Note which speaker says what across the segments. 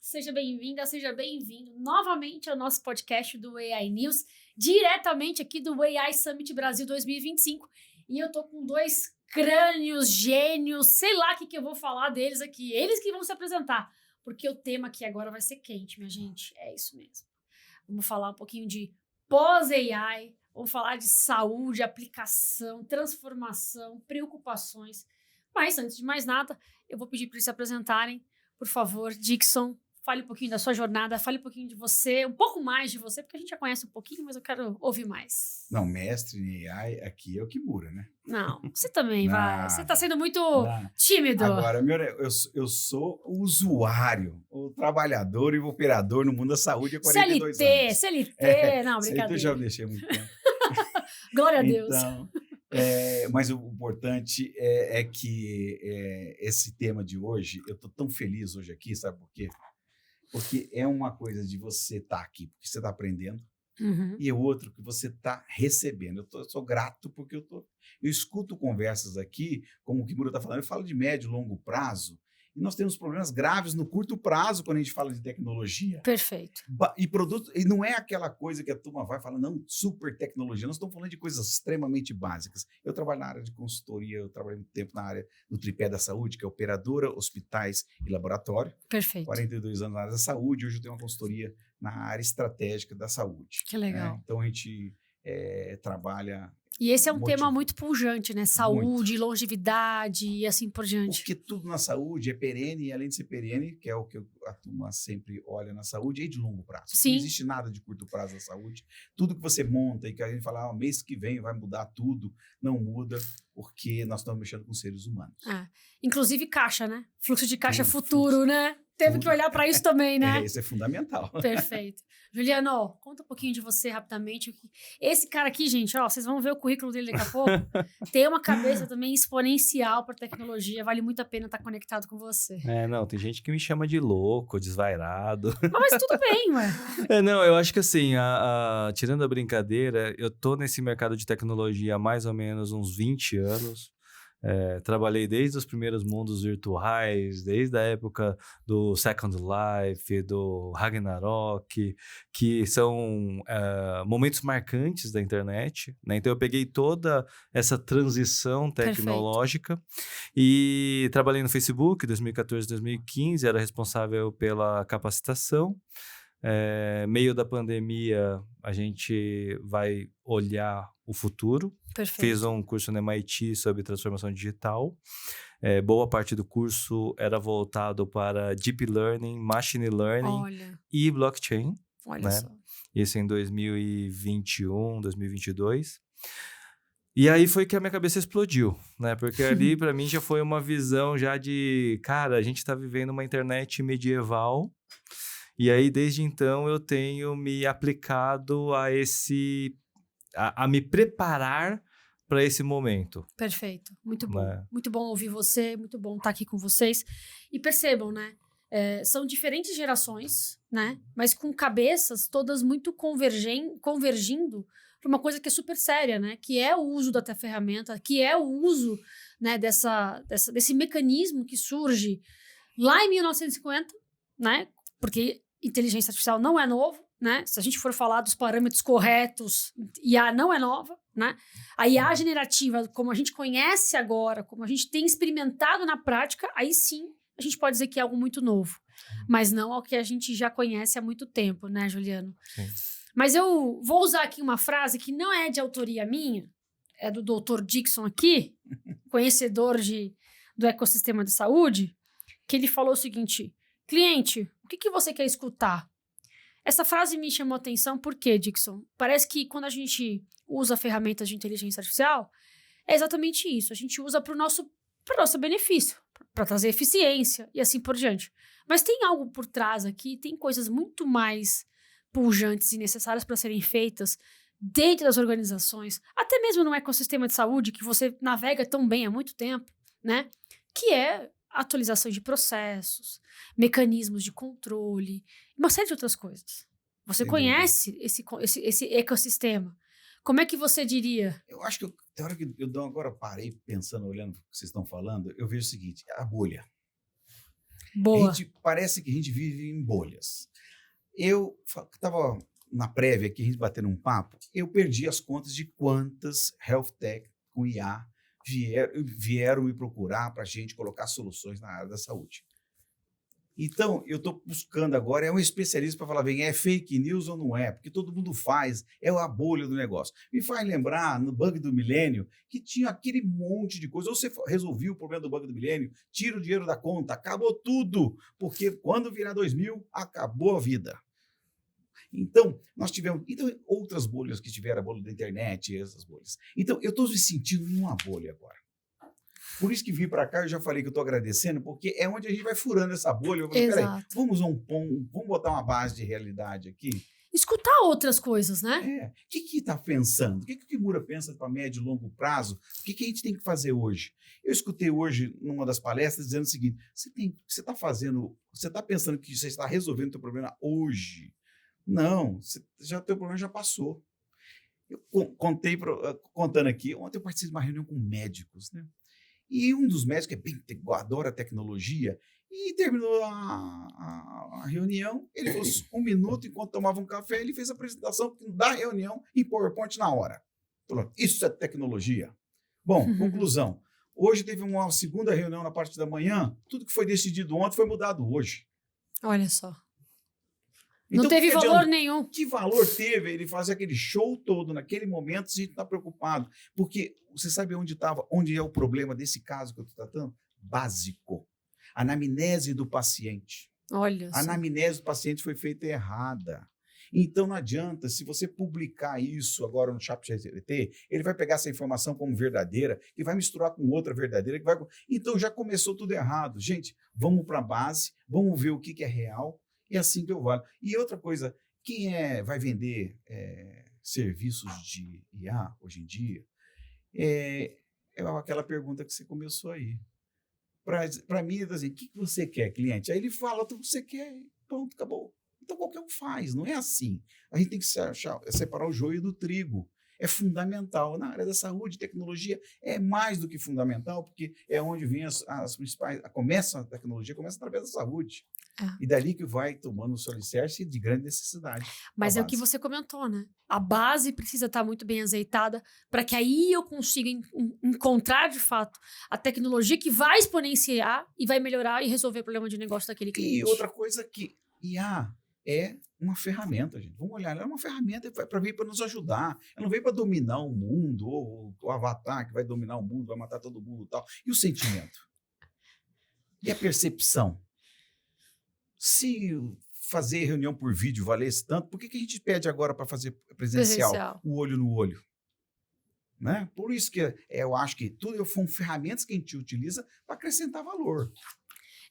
Speaker 1: seja bem-vinda, seja bem-vindo novamente ao nosso podcast do AI News, diretamente aqui do AI Summit Brasil 2025. E eu tô com dois crânios, gênios, sei lá o que eu vou falar deles aqui. Eles que vão se apresentar, porque o tema aqui agora vai ser quente, minha gente. É isso mesmo. Vamos falar um pouquinho de pós-AI, vamos falar de saúde, aplicação, transformação, preocupações. Mas, antes de mais nada, eu vou pedir para eles se apresentarem. Por favor, Dixon, fale um pouquinho da sua jornada, fale um pouquinho de você, um pouco mais de você, porque a gente já conhece um pouquinho, mas eu quero ouvir mais.
Speaker 2: Não, mestre em AI aqui é o Kimura, né?
Speaker 1: Não, você também vai. Você tá sendo muito tímido.
Speaker 2: Agora, eu sou o usuário, o trabalhador e o operador no mundo da saúde há 42 anos.
Speaker 1: CLT, não, brincadeira.
Speaker 2: CLT eu já deixei muito tempo.
Speaker 1: Glória a Deus.
Speaker 2: Então, mas o importante é que esse tema de hoje, eu tô tão feliz hoje aqui, sabe por quê? Porque é uma coisa de você estar aqui, porque você está aprendendo, e o outro que você está recebendo. Eu sou grato porque eu escuto conversas aqui, como o Kimura está falando, eu falo de médio e longo prazo, e nós temos problemas graves no curto prazo quando a gente fala de tecnologia.
Speaker 1: Perfeito.
Speaker 2: E produto, e não é aquela coisa que a turma vai falar, não, super tecnologia. Nós estamos falando de coisas extremamente básicas. Eu trabalho na área de consultoria, eu trabalhei muito tempo na área do tripé da saúde, que é operadora, hospitais e laboratório.
Speaker 1: Perfeito.
Speaker 2: 42 anos na área da saúde, hoje eu tenho uma consultoria na área estratégica da saúde.
Speaker 1: Que legal.
Speaker 2: Então a gente trabalha...
Speaker 1: E esse é um tema muito pujante, né? Saúde,
Speaker 2: muito.
Speaker 1: Longevidade e assim por diante.
Speaker 2: Porque tudo na saúde é perene, e além de ser perene, que é o que a turma sempre olha na saúde, é de longo prazo.
Speaker 1: Sim.
Speaker 2: Não existe nada de curto prazo na saúde. Tudo que você monta e que a gente fala, mês que vem vai mudar tudo, não muda, porque nós estamos mexendo com seres humanos.
Speaker 1: Inclusive caixa, né? Fluxo de caixa futuro, né? Teve que olhar para isso também, né?
Speaker 2: Isso é fundamental.
Speaker 1: Perfeito. Juliano, conta um pouquinho de você rapidamente. Esse cara aqui, gente, vocês vão ver o currículo dele daqui a pouco. Tem uma cabeça também exponencial para tecnologia. Vale muito a pena estar conectado com você.
Speaker 3: Não, tem gente que me chama de louco, desvairado.
Speaker 1: Mas tudo bem, ué.
Speaker 3: Não, eu acho que assim, tirando a brincadeira, eu tô nesse mercado de tecnologia há mais ou menos uns 20 anos. Trabalhei desde os primeiros mundos virtuais, desde a época do Second Life, do Ragnarok, que são momentos marcantes da internet, né? Então eu peguei toda essa transição tecnológica. Perfeito. E trabalhei no Facebook 2014, 2015, era responsável pela capacitação. Meio da pandemia, a gente vai olhar o futuro.
Speaker 1: Perfeito.
Speaker 3: Fiz um curso no MIT sobre transformação digital. Boa parte do curso era voltado para Deep Learning, Machine Learning e Blockchain.
Speaker 1: Olha só.
Speaker 3: Isso em 2021, 2022. E aí foi que a minha cabeça explodiu, né? Porque ali, para mim, já foi uma visão já de... Cara, a gente está vivendo uma internet medieval. E aí, desde então, eu tenho me aplicado a me preparar para esse momento.
Speaker 1: Perfeito. Muito bom. Muito bom ouvir você, muito bom estar aqui com vocês. E percebam, né? São diferentes gerações, né? Mas com cabeças todas muito convergindo para uma coisa que é super séria, né? Que é o uso da ferramenta, que é o uso, né, desse mecanismo que surge lá em 1950, né? Porque inteligência artificial não é novo, né? Se a gente for falar dos parâmetros corretos, IA não é nova, né? A IA generativa, como a gente conhece agora, como a gente tem experimentado na prática, aí sim a gente pode dizer que é algo muito novo. Mas não ao que a gente já conhece há muito tempo, né, Juliano?
Speaker 3: Sim.
Speaker 1: Mas eu vou usar aqui uma frase que não é de autoria minha, é do Dr. Dixon aqui, conhecedor do ecossistema de saúde, que ele falou o seguinte: cliente, o que você quer escutar? Essa frase me chamou a atenção, por quê, Dixon? Parece que quando a gente usa ferramentas de inteligência artificial, é exatamente isso. A gente usa para o nosso benefício, para trazer eficiência e assim por diante. Mas tem algo por trás aqui, tem coisas muito mais pujantes e necessárias para serem feitas dentro das organizações, até mesmo no ecossistema de saúde, que você navega tão bem há muito tempo, né? Que é atualização de processos, mecanismos de controle, uma série de outras coisas. Você conhece esse ecossistema. Como é que você diria?
Speaker 2: Eu acho que tem hora que eu agora parei pensando, olhando o que vocês estão falando, eu vejo o seguinte: a bolha.
Speaker 1: Boa.
Speaker 2: Parece que a gente vive em bolhas. Eu estava na prévia aqui, a gente batendo um papo, eu perdi as contas de quantas health tech com IA vieram me procurar para a gente colocar soluções na área da saúde. Então, eu estou buscando agora, é um especialista para falar, bem, é fake news ou não é? Porque todo mundo faz, é a bolha do negócio. Me faz lembrar, no bug do milênio, que tinha aquele monte de coisa. Ou você resolveu o problema do bug do milênio, tira o dinheiro da conta, acabou tudo. Porque quando virar 2000, acabou a vida. Então, nós tivemos outras bolhas que tiveram, a bolha da internet, essas bolhas. Então, eu estou me sentindo numa bolha agora. Por isso que vim para cá, eu já falei que eu estou agradecendo, porque é onde a gente vai furando essa bolha. Eu falei, peraí, vamos botar uma base de realidade aqui.
Speaker 1: Escutar outras coisas, né?
Speaker 2: O que está pensando? O que o Kimura pensa para médio e longo prazo? O que a gente tem que fazer hoje? Eu escutei hoje, numa das palestras, dizendo o seguinte, você está pensando que você está resolvendo o seu problema hoje? Não, o teu problema já passou. Eu contando aqui, ontem eu participei de uma reunião com médicos, né? E um dos médicos, adora tecnologia, e terminou a reunião, ele falou 1 minuto, enquanto tomava um café, ele fez a apresentação da reunião em PowerPoint na hora. Falou, isso é tecnologia. Bom, conclusão. Hoje teve uma segunda reunião na parte da manhã, tudo que foi decidido ontem foi mudado hoje.
Speaker 1: Olha só.
Speaker 2: Então,
Speaker 1: não teve valor nenhum.
Speaker 2: Que valor teve ele fazer aquele show todo naquele momento se a gente está preocupado? Porque você sabe onde é o problema desse caso que eu estou tratando? Básico. A anamnese do paciente.
Speaker 1: Olha.
Speaker 2: A anamnese do paciente foi feita errada. Então não adianta, se você publicar isso agora no ChatGPT, ele vai pegar essa informação como verdadeira e vai misturar com outra verdadeira. Então já começou tudo errado. Gente, vamos para a base, vamos ver o que é real. É assim que eu valho. E outra coisa, quem vai vender serviços de IA hoje em dia, é aquela pergunta que você começou aí. Para mim, assim, o que você quer, cliente? Aí ele fala o que você quer, pronto, acabou. Então qualquer um faz, não é assim. A gente tem que separar o joio do trigo. É fundamental. Na área da saúde, tecnologia é mais do que fundamental, porque é onde vem as principais... a tecnologia começa através da saúde. E dali que vai tomando o seu alicerce de grande necessidade.
Speaker 1: Mas é o que você comentou, né? A base precisa estar muito bem azeitada para que aí eu consiga encontrar, de fato, a tecnologia que vai exponenciar e vai melhorar e resolver o problema de negócio daquele cliente.
Speaker 2: E outra coisa que IA é uma ferramenta, gente. Vamos olhar, ela é uma ferramenta para vir para nos ajudar. Ela não veio para dominar o mundo, ou o avatar que vai dominar o mundo, vai matar todo mundo e tal. E o sentimento? E a percepção? Se fazer reunião por vídeo valesse tanto, por que a gente pede agora para fazer presencial? O olho no olho? Né? Por isso que eu acho que tudo são ferramentas que a gente utiliza para acrescentar valor.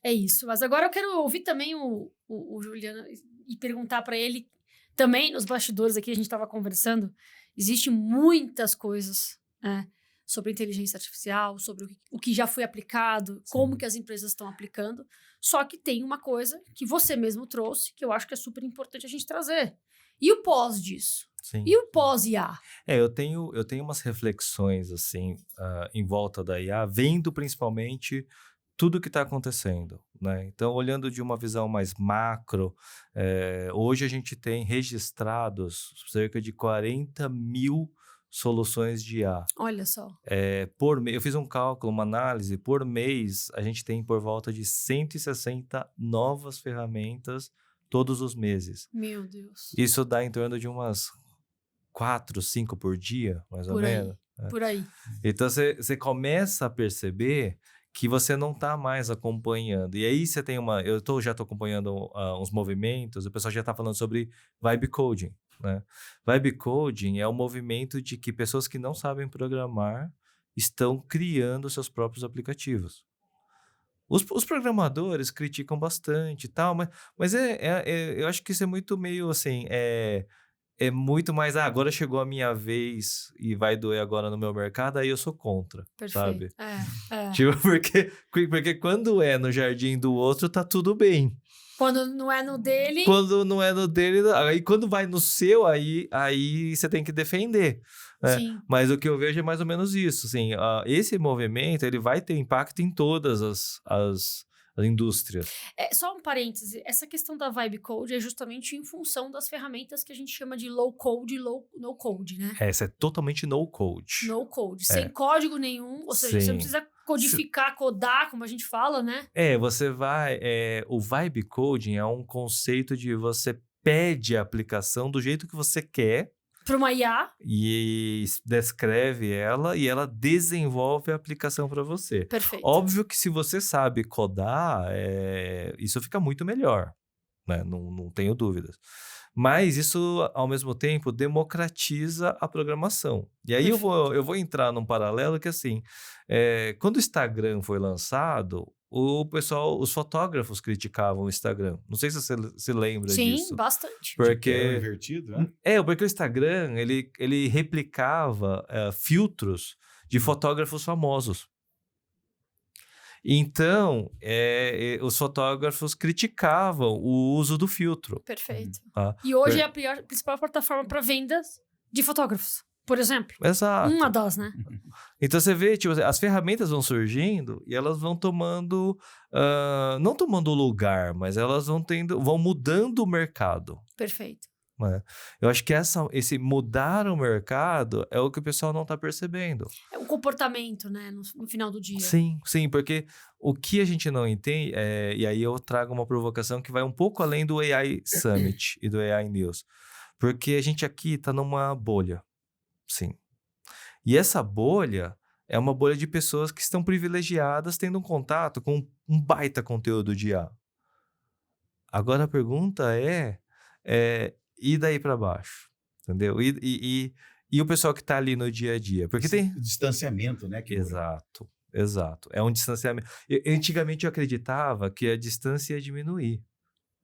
Speaker 1: É isso. Mas agora eu quero ouvir também o Juliano e perguntar para ele, também nos bastidores aqui, a gente estava conversando, existem muitas coisas, né, sobre inteligência artificial, sobre o que já foi aplicado, como que as empresas estão aplicando. Só que tem uma coisa que você mesmo trouxe, que eu acho que é super importante a gente trazer. E o pós disso?
Speaker 3: Sim.
Speaker 1: E o pós-IA?
Speaker 3: Eu tenho umas reflexões, assim, em volta da IA, vendo principalmente tudo que está acontecendo, né? Então, olhando de uma visão mais macro, hoje a gente tem registrados cerca de 40 mil soluções de IA.
Speaker 1: Olha só.
Speaker 3: Por mês, eu fiz um cálculo, uma análise, por mês a gente tem por volta de 160 novas ferramentas todos os meses.
Speaker 1: Meu Deus.
Speaker 3: Isso dá em torno de umas 4, 5 por dia, mais ou menos.
Speaker 1: Por aí.
Speaker 3: Então, você começa a perceber que você não está mais acompanhando. E aí você tem eu já estou acompanhando uns movimentos, o pessoal já está falando sobre vibe coding, né? Vibe coding é um movimento de que pessoas que não sabem programar estão criando seus próprios aplicativos. Os programadores criticam bastante e tal, mas eu acho que isso é muito meio assim, é muito mais, agora chegou a minha vez e vai doer agora no meu mercado, aí eu sou contra,
Speaker 1: perfeito.
Speaker 3: Sabe? Tipo, porque quando é no jardim do outro, tá tudo bem.
Speaker 1: Quando não é no dele...
Speaker 3: Quando não é no dele, aí quando vai no seu, aí você tem que defender. Né?
Speaker 1: Sim.
Speaker 3: Mas o que eu vejo é mais ou menos isso. Assim, esse movimento ele vai ter impacto em todas as indústrias.
Speaker 1: Só um parêntese, essa questão da vibe code é justamente em função das ferramentas que a gente chama de low code e no code, né?
Speaker 3: Essa é totalmente no code.
Speaker 1: No code, sem código nenhum, ou seja, você não precisa codificar, codar, como a gente fala, né?
Speaker 3: Você vai... o vibe coding é um conceito de você pede a aplicação do jeito que você quer,
Speaker 1: Para uma IA.
Speaker 3: E descreve ela e ela desenvolve a aplicação para você.
Speaker 1: Perfeito.
Speaker 3: Óbvio que se você sabe codar, isso fica muito melhor, né? Não tenho dúvidas. Mas isso, ao mesmo tempo, democratiza a programação. E aí eu vou entrar num paralelo que, assim, quando o Instagram foi lançado, os fotógrafos criticavam o Instagram. Não sei se você se lembra disso.
Speaker 1: Sim, bastante.
Speaker 3: Porque
Speaker 2: É invertido, né?
Speaker 3: Porque o Instagram, ele replicava filtros de fotógrafos famosos. Então, os fotógrafos criticavam o uso do filtro.
Speaker 1: Perfeito.
Speaker 3: Tá?
Speaker 1: E hoje é a principal plataforma para vendas de fotógrafos, por exemplo.
Speaker 3: Exato.
Speaker 1: Uma das, né?
Speaker 3: Então, você vê, tipo, as ferramentas vão surgindo e elas vão tomando... não tomando lugar, mas elas vão mudando o mercado.
Speaker 1: Perfeito.
Speaker 3: Né? Eu acho que esse mudar o mercado é o que o pessoal não está percebendo.
Speaker 1: É um comportamento, né? No final do dia.
Speaker 3: Sim, porque o que a gente não entende, e aí eu trago uma provocação que vai um pouco além do AI Summit e do AI News. Porque a gente aqui está numa bolha, sim. E essa bolha é uma bolha de pessoas que estão privilegiadas tendo um contato com um baita conteúdo de IA. Agora a pergunta e daí para baixo, entendeu? E o pessoal que está ali no dia a dia? Porque tem...
Speaker 2: distanciamento, né?
Speaker 3: Exato. É um distanciamento. Antigamente eu acreditava que a distância ia diminuir.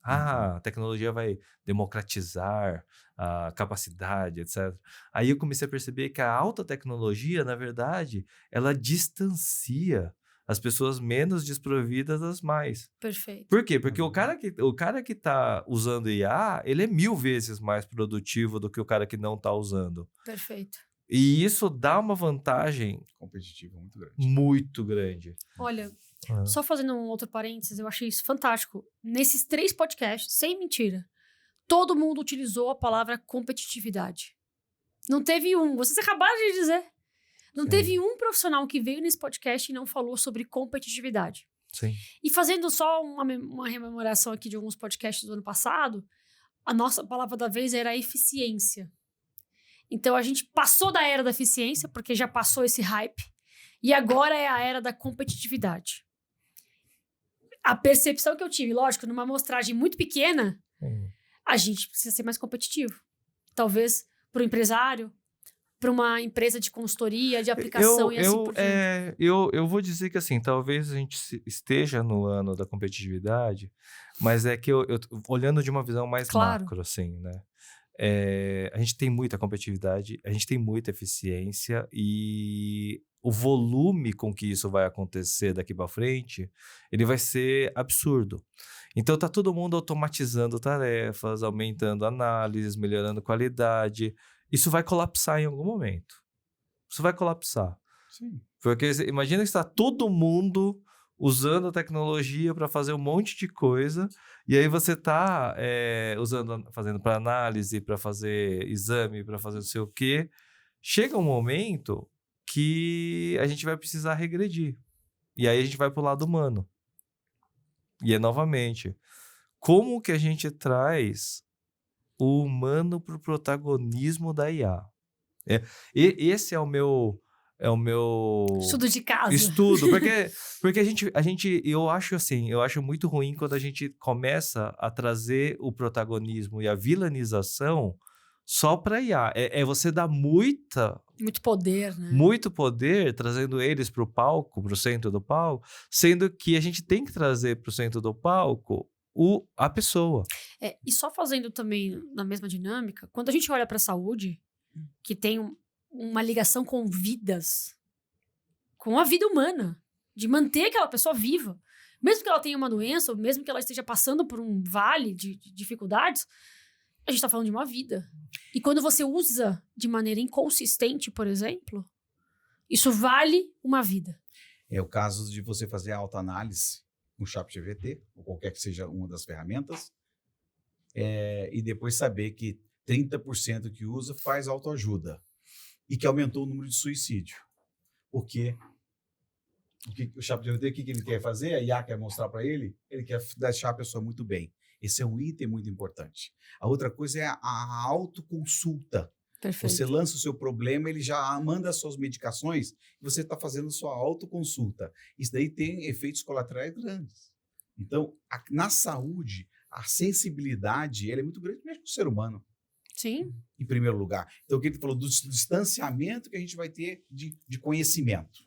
Speaker 3: A tecnologia vai democratizar a capacidade, etc. Aí eu comecei a perceber que a alta tecnologia, na verdade, ela distancia as pessoas menos desprovidas das mais.
Speaker 1: Perfeito.
Speaker 3: Por quê? Porque o cara que tá usando IA, ele é 1000 vezes mais produtivo do que o cara que não tá usando.
Speaker 1: Perfeito.
Speaker 3: E isso dá uma vantagem
Speaker 2: competitiva muito grande.
Speaker 3: Muito grande.
Speaker 1: Olha, só fazendo um outro parênteses, eu achei isso fantástico. Nesses 3 podcasts, sem mentira, todo mundo utilizou a palavra competitividade. Não teve vocês acabaram de dizer. Não teve um profissional que veio nesse podcast e não falou sobre competitividade.
Speaker 3: Sim.
Speaker 1: E fazendo só uma rememoração aqui de alguns podcasts do ano passado, a nossa palavra da vez era eficiência. Então, a gente passou da era da eficiência, porque já passou esse hype, e agora é a era da competitividade. A percepção que eu tive, lógico, numa amostragem muito pequena, a gente precisa ser mais competitivo. Talvez para o empresário, para uma empresa de consultoria, de aplicação e assim por diante.
Speaker 3: Eu vou dizer que assim, talvez a gente esteja no ano da competitividade, mas é que eu olhando de uma visão mais macro, assim, né? A gente tem muita competitividade, a gente tem muita eficiência e o volume com que isso vai acontecer daqui para frente, ele vai ser absurdo. Então tá todo mundo automatizando tarefas, aumentando análises, melhorando qualidade. Isso vai colapsar em algum momento. Isso vai colapsar.
Speaker 2: Sim.
Speaker 3: Porque imagina que está todo mundo usando a tecnologia para fazer um monte de coisa, e aí você está fazendo para análise, para fazer exame, para fazer não sei o quê. Chega um momento que a gente vai precisar regredir. E aí a gente vai para o lado humano. E novamente, como que a gente traz o humano para o protagonismo da IA? Esse é o meu
Speaker 1: estudo de caso.
Speaker 3: Porque eu acho muito ruim quando a gente começa a trazer o protagonismo e a vilanização só para IA. Você dá muito
Speaker 1: poder, né?
Speaker 3: Muito poder, trazendo eles para o palco, para o centro do palco, sendo que a gente tem que trazer para o centro do palco a pessoa.
Speaker 1: E só fazendo também na mesma dinâmica, quando a gente olha para a saúde, que tem uma ligação com vidas, com a vida humana, de manter aquela pessoa viva, mesmo que ela tenha uma doença, ou mesmo que ela esteja passando por um vale de dificuldades, a gente está falando de uma vida. E quando você usa de maneira inconsistente, por exemplo, isso vale uma vida.
Speaker 2: É o caso de você fazer autoanálise com o ChatGPT, ou qualquer que seja uma das ferramentas, e depois saber que 30% que usa faz autoajuda e que aumentou o número de suicídio. Porque o ChatGPT, o que ele quer fazer? A IA quer mostrar para ele quer deixar a pessoa muito bem. Esse é um item muito importante. A outra coisa é a autoconsulta.
Speaker 1: Perfeito.
Speaker 2: Você lança o seu problema, ele já manda as suas medicações e você está fazendo sua autoconsulta. Isso daí tem efeitos colaterais grandes. Então, na saúde, a sensibilidade ela é muito grande mesmo com o ser humano.
Speaker 1: Sim.
Speaker 2: Em primeiro lugar. Então, o que ele falou do distanciamento que a gente vai ter de conhecimento.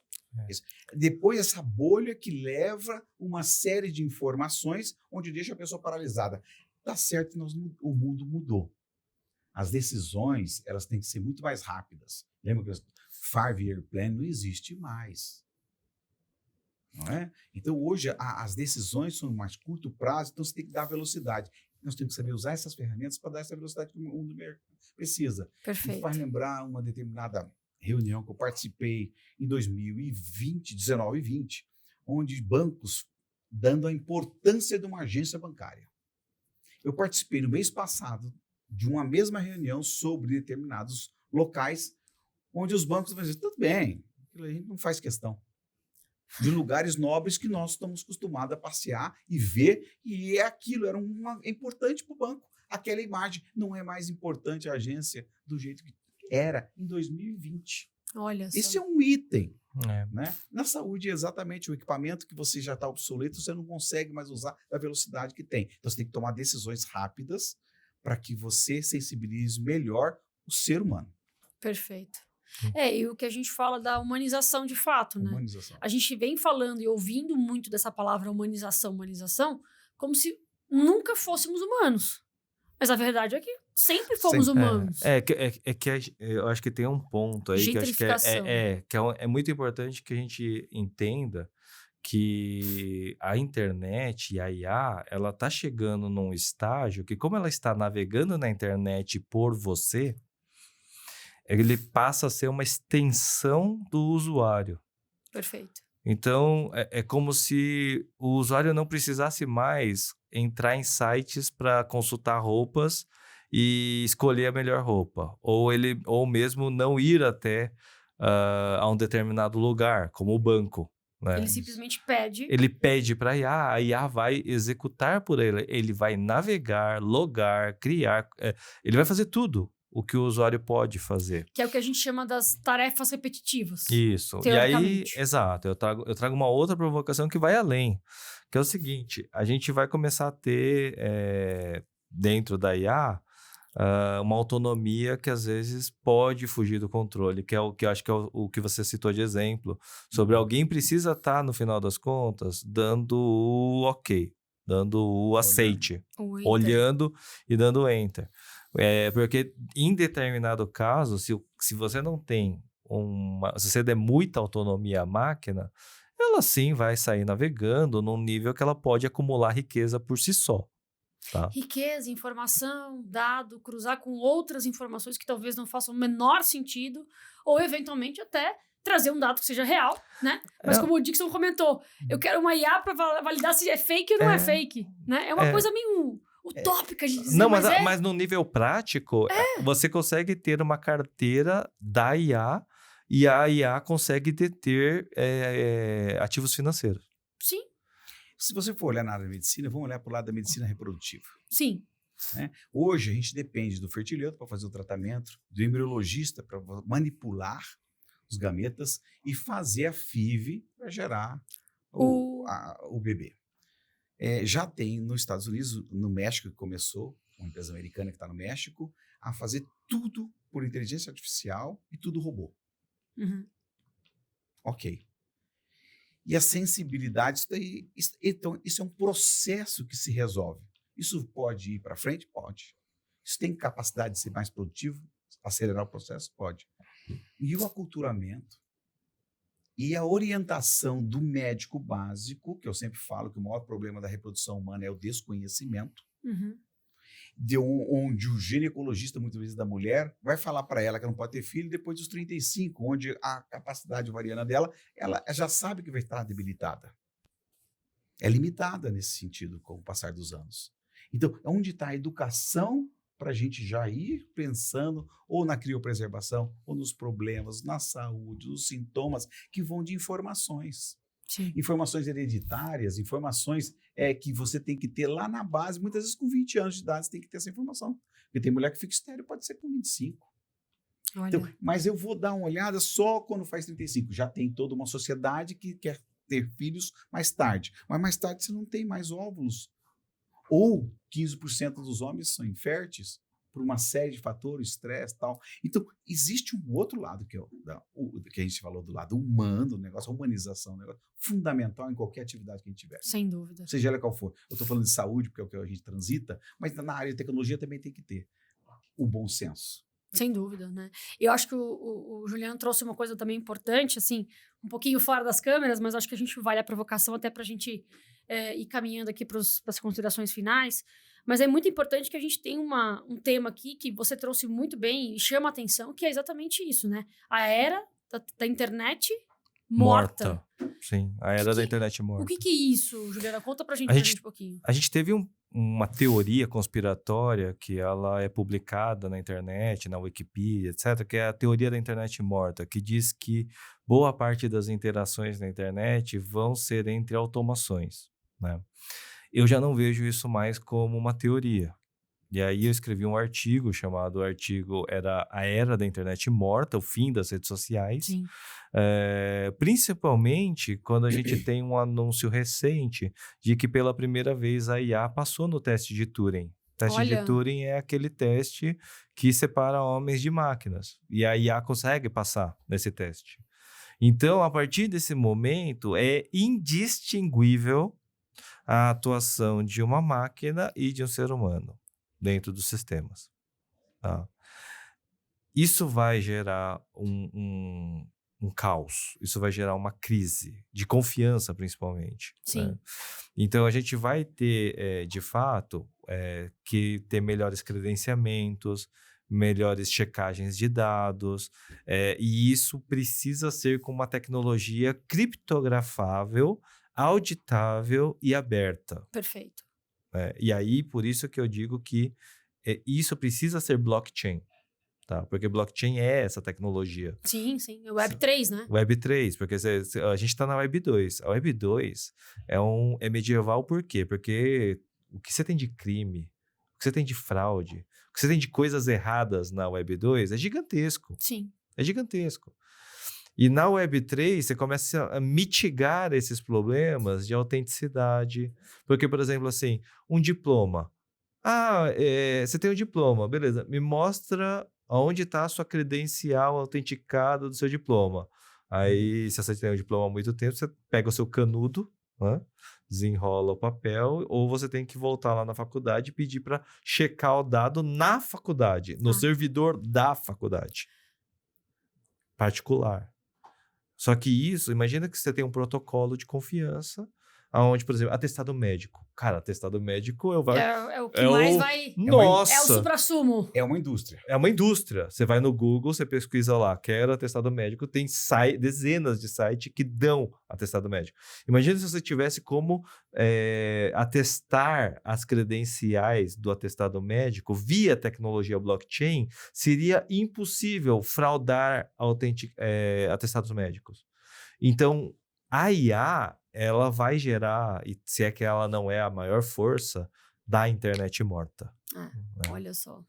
Speaker 2: Depois, essa bolha que leva uma série de informações onde deixa a pessoa paralisada. Tá certo que o mundo mudou. As decisões, elas têm que ser muito mais rápidas. Lembra que o 5-year plan não existe mais. Não é? Então, hoje, as decisões são mais curto prazo, então você tem que dar velocidade. Nós temos que saber usar essas ferramentas para dar essa velocidade que o mundo precisa.
Speaker 1: Perfeito.
Speaker 2: Me faz lembrar uma determinada reunião que eu participei em 2020, 19 e 20, onde bancos dando a importância de uma agência bancária. Eu participei no mês passado de uma mesma reunião sobre determinados locais onde os bancos vão dizer, tudo bem, aquilo a gente não faz questão. De lugares nobres que nós estamos acostumados a passear e ver, e aquilo era importante para o banco. Aquela imagem não é mais importante a agência do jeito que era em 2020.
Speaker 1: Olha só.
Speaker 2: Esse é um item. Né? Na saúde, exatamente, o equipamento que você já está obsoleto, você não consegue mais usar da velocidade que tem. Então, você tem que tomar decisões rápidas para que você sensibilize melhor o ser humano.
Speaker 1: Perfeito. E o que a gente fala da humanização de fato, né?
Speaker 2: Humanização.
Speaker 1: A gente vem falando e ouvindo muito dessa palavra humanização, como se nunca fôssemos humanos. Mas a verdade é que sempre fomos humanos.
Speaker 3: Eu acho que tem um ponto aí que eu acho que é muito importante que a gente entenda que a internet e a IA, ela está chegando num estágio que, como ela está navegando na internet por você, ele passa a ser uma extensão do usuário.
Speaker 1: Perfeito.
Speaker 3: Então, é como se o usuário não precisasse mais entrar em sites para consultar roupas e escolher a melhor roupa. Ou mesmo não ir até a um determinado lugar, como o banco. Né?
Speaker 1: Ele simplesmente pede.
Speaker 3: Ele pede para a IA vai executar por ele. Ele vai navegar, logar, criar. Ele vai fazer tudo o que o usuário pode fazer.
Speaker 1: Que é o que a gente chama das tarefas repetitivas.
Speaker 3: Isso. E aí, exato, eu trago uma outra provocação que vai além, que é o seguinte, a gente vai começar a ter dentro da IA uma autonomia que às vezes pode fugir do controle, que é o que eu acho que é o que você citou de exemplo, sobre alguém precisa estar, no final das contas, dando o ok, dando o aceite, olhando e dando enter. Porque em determinado caso, se você não tem se você der muita autonomia à máquina, ela sim vai sair navegando num nível que ela pode acumular riqueza por si só. Tá?
Speaker 1: Riqueza, informação, dado, cruzar com outras informações que talvez não façam o menor sentido, ou eventualmente até trazer um dado que seja real, né? Mas como o Dixon comentou, eu quero uma IA para validar se é fake ou não é fake, né? É uma coisa meio utópica de dizer,
Speaker 3: não, mas no nível prático, você consegue ter uma carteira da IA e a IA consegue deter ativos financeiros.
Speaker 1: Sim.
Speaker 2: Se você for olhar na área da medicina, vamos olhar para o lado da medicina reprodutiva.
Speaker 1: Sim.
Speaker 2: Né? Hoje, a gente depende do fertilhante para fazer o tratamento, do embriologista para manipular os gametas e fazer a FIV para gerar o bebê. Já tem nos Estados Unidos, no México, que começou, uma empresa americana que está no México, a fazer tudo por inteligência artificial e tudo robô.
Speaker 1: Uhum.
Speaker 2: Ok. E a sensibilidade, então, isso é um processo que se resolve. Isso pode ir para frente? Pode. Isso tem capacidade de ser mais produtivo, acelerar o processo? Pode. E o aculturamento e a orientação do médico básico, que eu sempre falo que o maior problema da reprodução humana é o desconhecimento, onde o ginecologista, muitas vezes da mulher, vai falar para ela que não pode ter filho depois dos 35, onde a capacidade ovariana dela, ela já sabe que vai estar debilitada. é limitada nesse sentido com o passar dos anos. Então, onde está a educação para a gente já ir pensando ou na criopreservação, ou nos problemas, na saúde, nos sintomas que vão de informações.
Speaker 1: Sim.
Speaker 2: Informações hereditárias, informações que você tem que ter lá na base, muitas vezes com 20 anos de idade você tem que ter essa informação. Porque tem mulher que fica estéril, pode ser com 25.
Speaker 1: Olha.
Speaker 2: Então, mas eu vou dar uma olhada só quando faz 35. Já tem toda uma sociedade que quer ter filhos mais tarde. Mas mais tarde você não tem mais óvulos. Ou 15% dos homens são inférteis por uma série de fatores, estresse e tal. Então, existe um outro lado que a gente falou do lado humano, o negócio, a humanização, o negócio fundamental em qualquer atividade que a gente tiver.
Speaker 1: Sem dúvida.
Speaker 2: Seja ela qual for. Eu estou falando de saúde, porque é o que a gente transita, mas na área de tecnologia também tem que ter o bom senso.
Speaker 1: Sem dúvida, né? Eu acho que o Juliano trouxe uma coisa também importante, assim, um pouquinho fora das câmeras, mas acho que a gente vale a provocação até para a gente ir caminhando aqui para as considerações finais. Mas é muito importante que a gente tenha um tema aqui que você trouxe muito bem e chama a atenção, que é exatamente isso, né? A era da internet morta.
Speaker 3: Sim, a era da internet morta.
Speaker 1: O que é isso, Juliana? Conta pra gente um pouquinho.
Speaker 3: A gente teve uma teoria conspiratória que ela é publicada na internet, na Wikipedia, etc., que é a teoria da internet morta, que diz que boa parte das interações na internet vão ser entre automações, né? Eu já não vejo isso mais como uma teoria. E aí eu escrevi um artigo chamado era a era da internet morta, o fim das redes sociais.
Speaker 1: Sim.
Speaker 3: Principalmente quando a gente tem um anúncio recente de que pela primeira vez a IA passou no teste de Turing. O teste de Turing é aquele teste que separa homens de máquinas. E a IA consegue passar nesse teste. Então, a partir desse momento, é indistinguível a atuação de uma máquina e de um ser humano dentro dos sistemas. Tá? Isso vai gerar um caos, isso vai gerar uma crise de confiança, principalmente.
Speaker 1: Sim.
Speaker 3: Né? Então, a gente vai ter, de fato, que ter melhores credenciamentos, melhores checagens de dados, e isso precisa ser com uma tecnologia criptografável, auditável e aberta.
Speaker 1: Perfeito.
Speaker 3: E aí, por isso que eu digo que isso precisa ser blockchain, tá? Porque blockchain é essa tecnologia.
Speaker 1: Sim, sim. Web3, né?
Speaker 3: Web3, porque a gente está na Web 2. A Web 2 é medieval por quê? Porque o que você tem de crime, o que você tem de fraude, o que você tem de coisas erradas na Web 2 é gigantesco.
Speaker 1: Sim.
Speaker 3: É gigantesco. E na Web3, você começa a mitigar esses problemas de autenticidade. Porque, por exemplo, assim, um diploma. Você tem um diploma, beleza. Me mostra onde está a sua credencial autenticada do seu diploma. Aí, se você tem um diploma há muito tempo, você pega o seu canudo, né? Desenrola o papel, ou você tem que voltar lá na faculdade e pedir para checar o dado na faculdade, no servidor da faculdade particular. Só que isso, imagina que você tem um protocolo de confiança, onde, por exemplo, atestado médico. Cara, atestado médico
Speaker 1: É o que mais vai...
Speaker 3: Nossa!
Speaker 1: É o suprassumo.
Speaker 2: É uma indústria.
Speaker 3: É uma indústria. Você vai no Google, você pesquisa lá, quero atestado médico, tem dezenas de sites que dão atestado médico. Imagina se você tivesse como atestar as credenciais do atestado médico via tecnologia blockchain, seria impossível fraudar atestados médicos. Então, a IA, ela vai gerar, e se é que ela não é a maior força, da internet morta.
Speaker 1: Né? Olha só.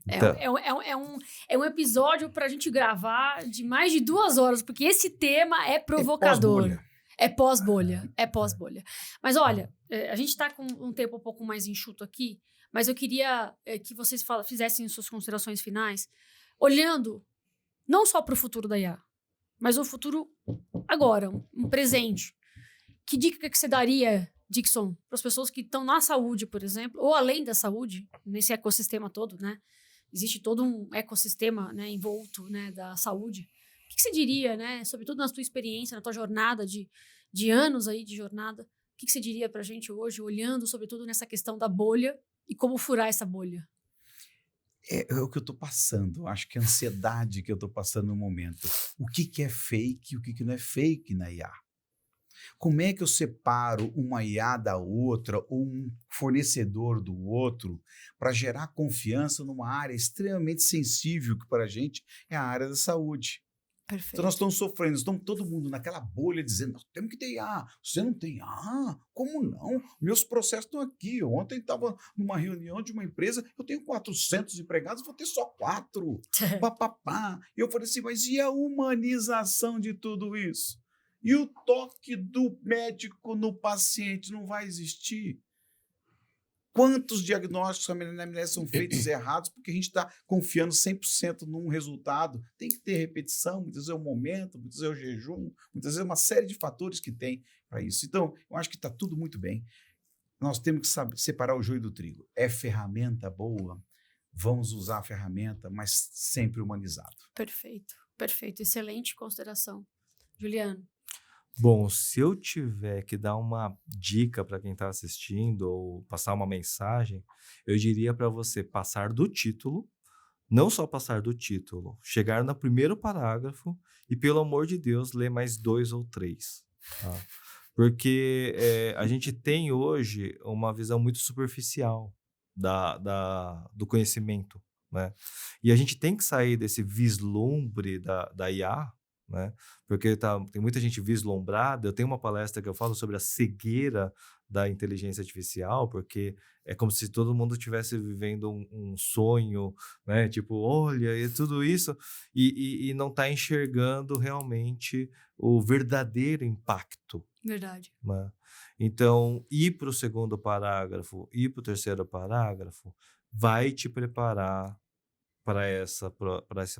Speaker 3: Então,
Speaker 1: É um episódio pra gente gravar de mais de 2 horas, porque esse tema é provocador. É pós-bolha. É pós-bolha. Mas olha, a gente tá com um tempo um pouco mais enxuto aqui, mas eu queria que vocês fizessem suas considerações finais, olhando não só para o futuro da IA, mas o futuro agora, um presente. Que dica que você daria, Dixon, para as pessoas que estão na saúde, por exemplo, ou além da saúde, nesse ecossistema todo, né? Existe todo um ecossistema, né, envolto, né, da saúde. O que você diria, né, sobretudo na tua experiência, na tua jornada de anos aí de jornada, o que você diria para a gente hoje, olhando sobretudo nessa questão da bolha e como furar essa bolha?
Speaker 2: É o que eu estou passando. Acho que a ansiedade que eu estou passando no momento. O que é fake e o que não é fake na IA. Como é que eu separo uma IA da outra ou um fornecedor do outro para gerar confiança numa área extremamente sensível que para a gente é a área da saúde?
Speaker 1: Perfeito.
Speaker 2: Então nós estamos sofrendo, estamos todo mundo naquela bolha dizendo, nós temos que ter IA. Você não tem IA? Como não? Meus processos estão aqui. Ontem estava numa reunião de uma empresa, eu tenho 400 empregados, vou ter só 4. Papapá. E eu falei assim, mas e a humanização de tudo isso? E o toque do médico no paciente não vai existir? Quantos diagnósticos são feitos errados porque a gente está confiando 100% num resultado? Tem que ter repetição, muitas vezes é o momento, muitas vezes é o jejum, muitas vezes é uma série de fatores que tem para isso. Então, eu acho que está tudo muito bem. Nós temos que saber separar o joio do trigo. É ferramenta boa? Vamos usar a ferramenta, mas sempre humanizado.
Speaker 1: Perfeito, perfeito. Excelente consideração. Juliano.
Speaker 3: Bom, se eu tiver que dar uma dica para quem está assistindo ou passar uma mensagem, eu diria para você passar do título, não só passar do título, chegar no primeiro parágrafo e, pelo amor de Deus, ler mais 2 ou 3. Tá? Porque a gente tem hoje uma visão muito superficial do conhecimento, né? E a gente tem que sair desse vislumbre da IA, né? Porque tem muita gente vislumbrada. Eu tenho uma palestra que eu falo sobre a cegueira da inteligência artificial, porque é como se todo mundo estivesse vivendo um sonho, né? Tipo, olha, e tudo isso, e não está enxergando realmente o verdadeiro impacto.
Speaker 1: Verdade.
Speaker 3: Né? Então, ir para o segundo parágrafo, ir para o terceiro parágrafo, vai te preparar para essa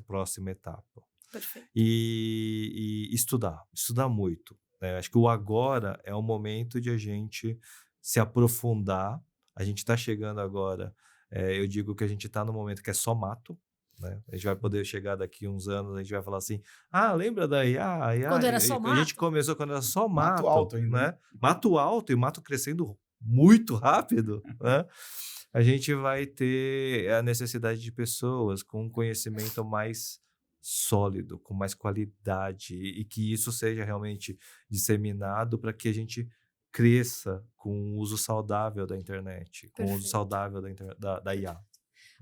Speaker 3: próxima etapa.
Speaker 1: Perfeito.
Speaker 3: E estudar muito. Né? Acho que o agora é o momento de a gente se aprofundar. A gente está chegando agora, eu digo que a gente está no momento que é só mato. Né? A gente vai poder chegar daqui uns anos, a gente vai falar assim, lembra da IA?
Speaker 1: Quando era só mato?
Speaker 3: A gente começou quando era só mato.
Speaker 2: Mato alto ainda.
Speaker 3: Né? Mato alto e mato crescendo muito rápido. Né? A gente vai ter a necessidade de pessoas com um conhecimento mais sólido, com mais qualidade, e que isso seja realmente disseminado para que a gente cresça com o uso saudável da internet, com o uso saudável da IA.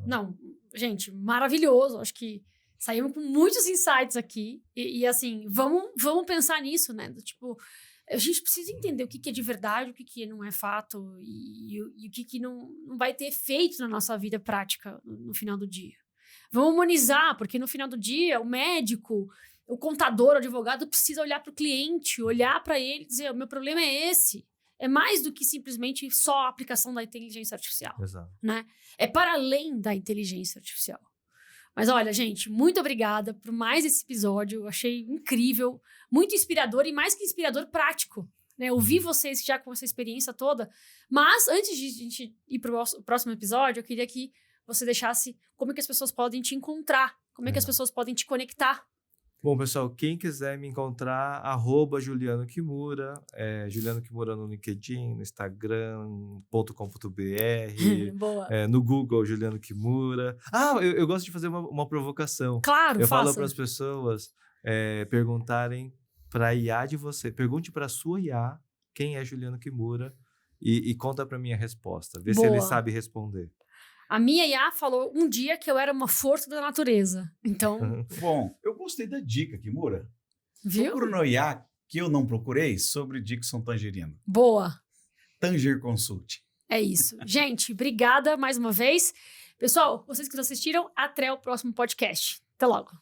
Speaker 1: Não, gente, maravilhoso. Acho que saímos com muitos insights aqui e assim, vamos pensar nisso, né? Tipo, a gente precisa entender o que é de verdade, o que não é fato e o que não vai ter efeito na nossa vida prática no final do dia. Vamos humanizar, porque no final do dia, o médico, o contador, o advogado precisa olhar para o cliente, olhar para ele e dizer, o meu problema é esse. É mais do que simplesmente só a aplicação da inteligência artificial.
Speaker 3: Exato.
Speaker 1: Né? É para além da inteligência artificial. Mas olha, gente, muito obrigada por mais esse episódio. Eu achei incrível, muito inspirador e mais que inspirador, prático. Né? Ouvir vocês já com essa experiência toda. Mas antes de a gente ir para o próximo episódio, eu queria que você deixasse como é que as pessoas podem te encontrar, como é que as pessoas podem te conectar.
Speaker 3: Bom, pessoal, quem quiser me encontrar, @Juliano Kimura, Juliano Kimura no LinkedIn, no Instagram.com.br, no Google, Juliano Kimura. Eu gosto de fazer uma provocação.
Speaker 1: Claro,
Speaker 3: eu falo para as pessoas perguntarem para a IA de você, pergunte para a sua IA quem é Juliano Kimura e conta para mim a resposta, vê se ele sabe responder.
Speaker 1: A minha IA falou um dia que eu era uma força da natureza. Então.
Speaker 2: Bom, eu gostei da dica, Kimura.
Speaker 1: Viu?
Speaker 2: Procura no IA que eu não procurei sobre Dixon Tangerino.
Speaker 1: Boa.
Speaker 2: Tanger Consult.
Speaker 1: É isso. Gente, obrigada mais uma vez. Pessoal, vocês que assistiram, até o próximo podcast. Até logo.